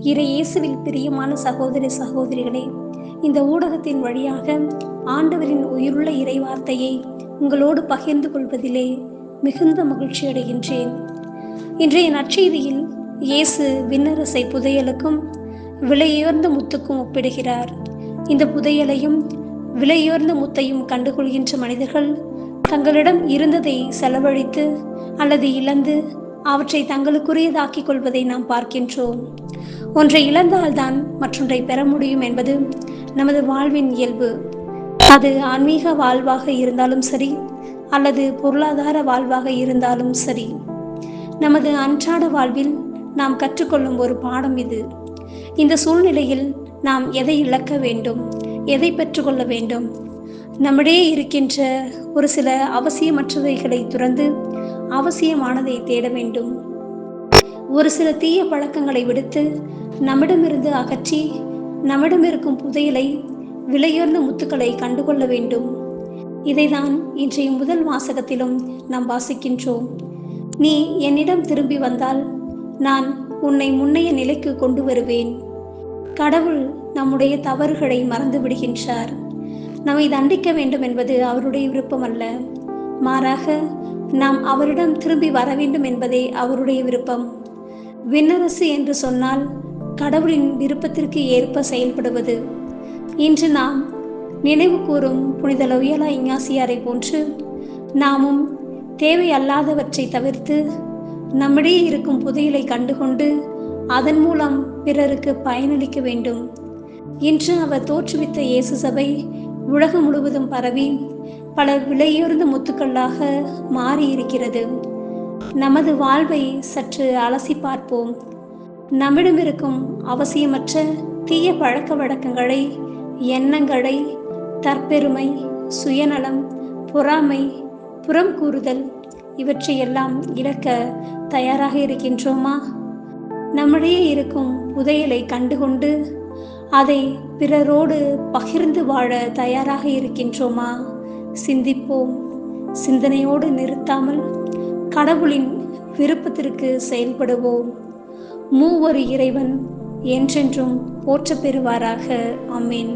இயேசுவில் பிரியமான சகோதர சகோதரிகளே, இந்த ஊடகத்தின் வழியாக ஆண்டவரின் உயிருள்ள இறைவார்த்தையை உங்களோடு பகிர்ந்து கொள்வதிலே மிகுந்த மகிழ்ச்சி அடைகின்றேன். இன்றைய நற்செய்தியில் இயேசு விண்ணரசை புதையலுக்கும் விலையுயர்ந்த முத்துக்கும் ஒப்பிடுகிறார். இந்த புதையலையும் விலையுயர்ந்த முத்தையும் கண்டுகொள்கின்ற மனிதர்கள் தங்களிடம் இருந்ததை செலவழித்து அல்லது இழந்து அவற்றை தங்களுக்குரியதாக்கிக் கொள்வதை நாம் பார்க்கின்றோம். ஒன்றை இழந்தால்தான் மற்றொன்றை பெற முடியும் என்பது நமது வாழ்வின் இயல்பு. அது ஆன்மீக வாழ்வாக இருந்தாலும் சரி, அல்லது பொருளாதார வாழ்வாக இருந்தாலும் சரி. நமது அன்றாட வாழ்வில் நாம் கற்றுக்கொள்ளும் ஒரு பாடம் இது. இந்த சூழ்நிலையில் நாம் எதை இழக்க வேண்டும், எதை பெற்றுக்கொள்ள வேண்டும்? நம்மிடையே இருக்கின்ற ஒரு சில அவசியமற்றவைகளை துறந்து அவசியமானதை தேட வேண்டும். ஒரு சில தீய பழக்கங்களை விடுத்து நம்மிடமிருந்து அகற்றி நம்மிடம் இருக்கும் புதையலை, விலையுயர்ந்த முத்துக்களை கண்டுகொள்ள வேண்டும். இதைதான் இன்றைய முதல் வாசகத்திலும் நாம் வாசிக்கின்றோம். நீ என்னிடம் திரும்பி வந்தால் நான் உன்னை முன்னைய நிலைக்கு கொண்டு வருவேன். கடவுள் நம்முடைய தவறுகளை மறந்து விடுகின்றார். நம்மை தண்டிக்க வேண்டும் என்பது அவருடைய விருப்பம் அல்ல. மாறாக நாம் அவரிடம் திரும்பி வர வேண்டும் என்பதே அவருடைய விருப்பம். விண்ணரசு என்று சொன்னால் கடவுளின் விருப்பத்திற்கு ஏற்ப செயல்படுவது. இன்று நாம் நினைவு கூறும் புனித லோயோலா இஞ்ஞாசியாரை போன்று நாமும் தேவையல்லாதவற்றை தவிர்த்து நம்மிடையே இருக்கும் புதையலை கண்டுகொண்டு அதன் மூலம் பிறருக்கு பயனளிக்க வேண்டும். இன்று அவர் தோற்றுவித்த இயேசு சபை உலகம் முழுவதும் பரவி பல விலையுயர்ந்த முத்துக்களாக மாறியிருக்கிறது. நமது வாழ்வை சற்று அலசி பார்ப்போம். நம்மிடம் இருக்கும் அவசியமற்ற தீய பழக்க வழக்கங்களை, எண்ணங்களை, தற்பெருமை, சுயநலம், பொறாமை, புறம் கூறுதல் இவற்றையெல்லாம் இழக்க தயாராக இருக்கின்றோமா? நம்மிடையே இருக்கும் புதையலை கண்டுகொண்டு அதை பிறரோடு பகிர்ந்து வாழ தயாராக இருக்கின்றோமா? சிந்திப்போம். சிந்தனையோடு நிறுத்தாமல் கடவுளின் விருப்பத்திற்கு செயல்படுவோம். மூவொரு இறைவன் என்றென்றும் போற்றப் பெறுவாராக. ஆமென்.